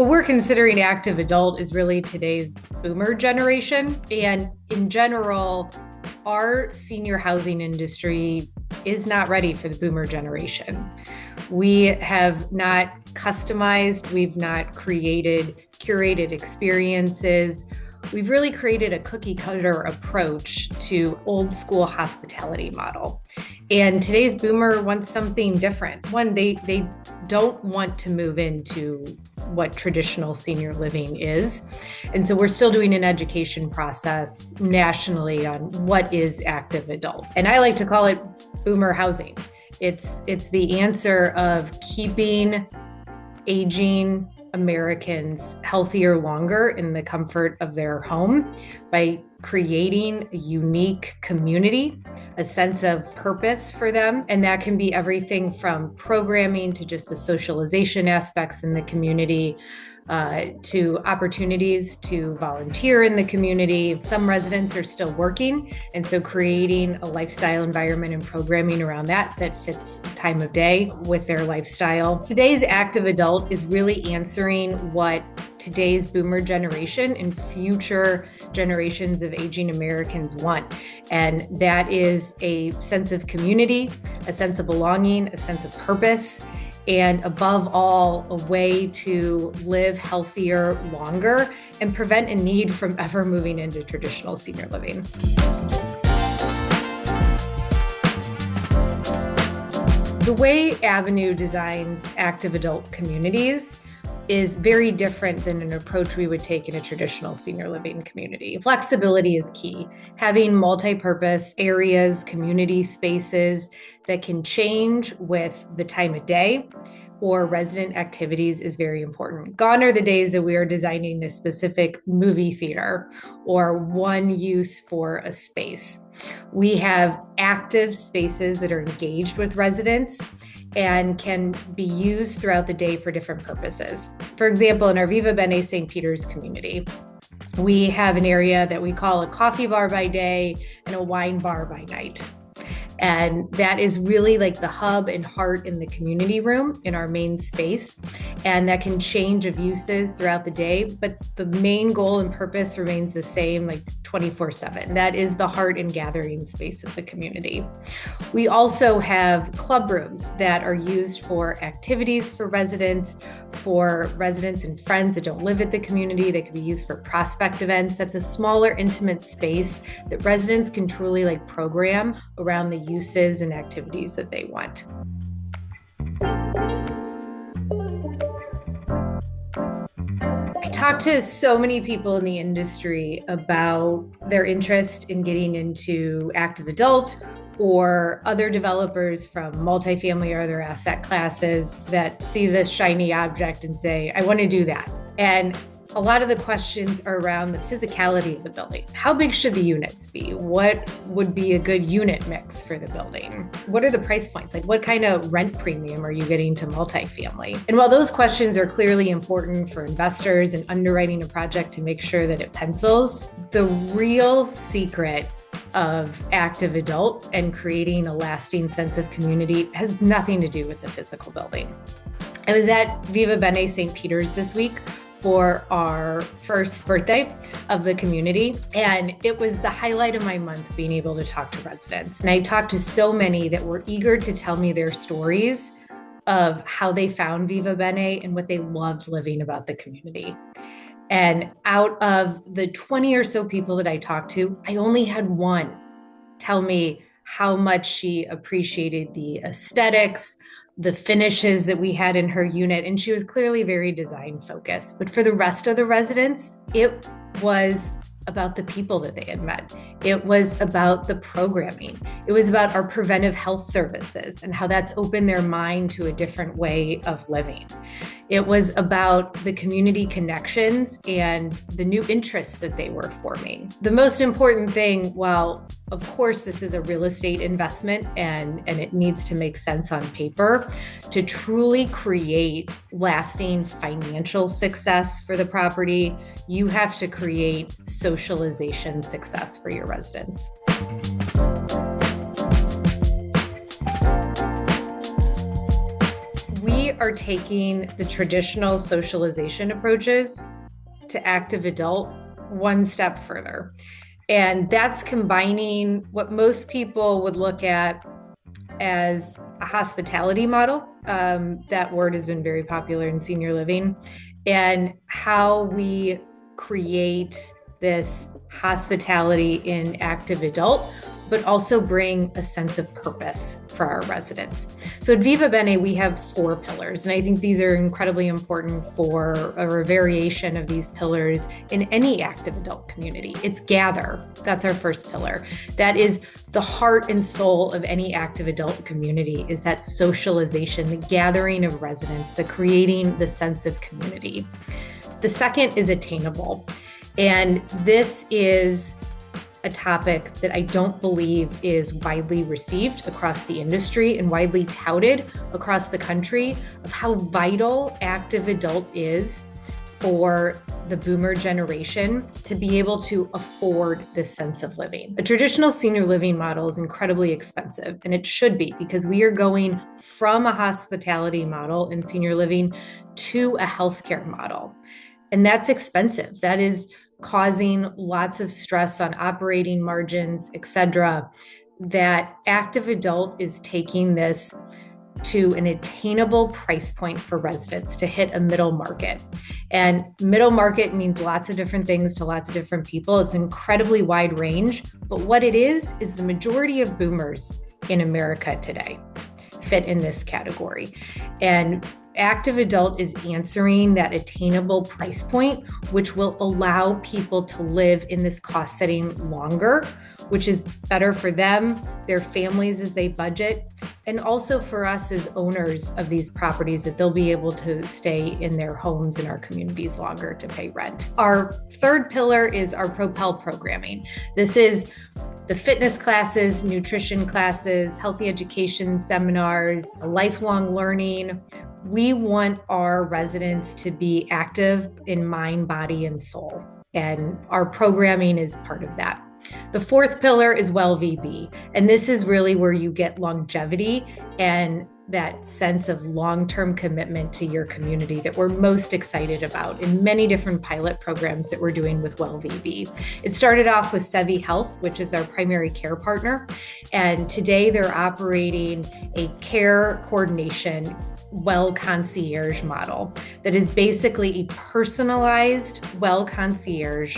What we're considering active adult is really today's boomer generation. And in general, our senior housing industry is not ready for the boomer generation. We have not customized, we've not curated experiences. We've really created a cookie cutter approach to old school hospitality model. And today's boomer wants something different. One, they don't want to move into what traditional senior living is. And so we're still doing an education process nationally on what is active adult. And I like to call it boomer housing. It's the answer of keeping aging Americans healthier longer in the comfort of their home by creating a unique community, a sense of purpose for them. And that can be everything from programming to just the socialization aspects in the community, to opportunities to volunteer in the community. Some residents are still working, and so creating a lifestyle environment and programming around that fits time of day with their lifestyle. Today's active adult is really answering what today's boomer generation and future generations of aging Americans want. And that is a sense of community, a sense of belonging, a sense of purpose, and above all, a way to live healthier longer and prevent a need from ever moving into traditional senior living. The way Avenue designs active adult communities is very different than an approach we would take in a traditional senior living community. Flexibility is key. Having multi-purpose areas, community spaces that can change with the time of day or resident activities is very important. Gone are the days that we are designing a specific movie theater or one use for a space. We have active spaces that are engaged with residents and can be used throughout the day for different purposes. For example, in our Viva Bene St. Peter's community, we have an area that we call a coffee bar by day and a wine bar by night. And that is really like the hub and heart in the community room in our main space. And that can change of uses throughout the day, but the main goal and purpose remains the same, like 24/7. That is the heart and gathering space of the community. We also have club rooms that are used for activities for residents and friends that don't live at the community. They can be used for prospect events. That's a smaller, intimate space that residents can truly program around the uses and activities that they want. I talked to so many people in the industry about their interest in getting into active adult or other developers from multifamily or other asset classes that see this shiny object and say, I want to do that. And a lot of the questions are around the physicality of the building. How big should the units be? What would be a good unit mix for the building? What are the price points? What kind of rent premium are you getting to multifamily? And while those questions are clearly important for investors and underwriting a project to make sure that it pencils, the real secret of active adult and creating a lasting sense of community has nothing to do with the physical building. I was at Viva Bene St. Peter's this week for our first birthday of the community. And it was the highlight of my month being able to talk to residents. And I talked to so many that were eager to tell me their stories of how they found Viva Bene and what they loved living about the community. And out of the 20 or so people that I talked to, I only had one tell me how much she appreciated the aesthetics, the finishes that we had in her unit, and she was clearly very design focused. But for the rest of the residents, it was about the people that they had met. It was about the programming. It was about our preventive health services and how that's opened their mind to a different way of living. It was about the community connections and the new interests that they were forming. The most important thing, while of course this is a real estate investment and it needs to make sense on paper, to truly create lasting financial success for the property, you have to create socialization success for your residents. We are taking the traditional socialization approaches to active adult one step further. And that's combining what most people would look at as a hospitality model. That word has been very popular in senior living, and how we create this hospitality in active adult, but also bring a sense of purpose for our residents. So at Viva Bene, we have 4 pillars, and I think these are incredibly important for a variation of these pillars in any active adult community. It's gather. That's our first pillar. That is the heart and soul of any active adult community, is that socialization, the gathering of residents, the creating the sense of community. The second is attainable. And this is a topic that I don't believe is widely received across the industry and widely touted across the country, of how vital active adult is for the boomer generation to be able to afford this sense of living. A traditional senior living model is incredibly expensive, and it should be, because we are going from a hospitality model in senior living to a healthcare model. And that's expensive. That is causing lots of stress on operating margins, et cetera. That active adult is taking this to an attainable price point for residents to hit a middle market. And middle market means lots of different things to lots of different people. It's an incredibly wide range, but what it is the majority of boomers in America today fit in this category. And active adult is answering that attainable price point, which will allow people to live in this cost setting longer, which is better for them, their families as they budget, and also for us as owners of these properties, that they'll be able to stay in their homes and our communities longer to pay rent. Our third pillar is our Propel programming. This is the fitness classes, nutrition classes, healthy education seminars, lifelong learning. We want our residents to be active in mind, body, and soul, and our programming is part of that. The fourth pillar is Well VB, and this is really where you get longevity and that sense of long-term commitment to your community that we're most excited about in many different pilot programs that we're doing with Well VB. It started off with Sevi Health, which is our primary care partner, and today they're operating a care coordination well concierge model that is basically a personalized well concierge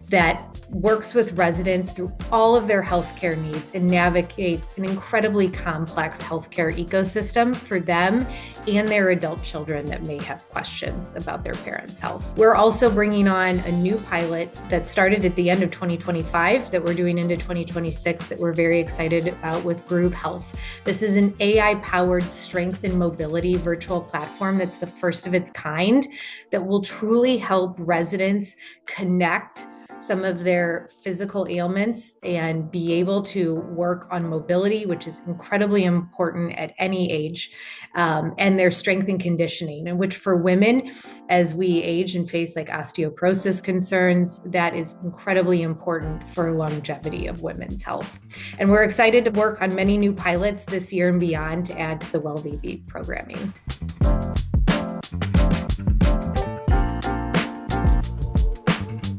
that works with residents through all of their healthcare needs and navigates an incredibly complex healthcare ecosystem for them and their adult children that may have questions about their parents' health. We're also bringing on a new pilot that started at the end of 2025 that we're doing into 2026 that we're very excited about with Groove Health. This is an AI-powered strength and mobility virtual platform that's the first of its kind that will truly help residents connect some of their physical ailments and be able to work on mobility, which is incredibly important at any age, and their strength and conditioning, and which for women, as we age and face like osteoporosis concerns, that is incredibly important for longevity of women's health. And we're excited to work on many new pilots this year and beyond to add to the Well VB programming.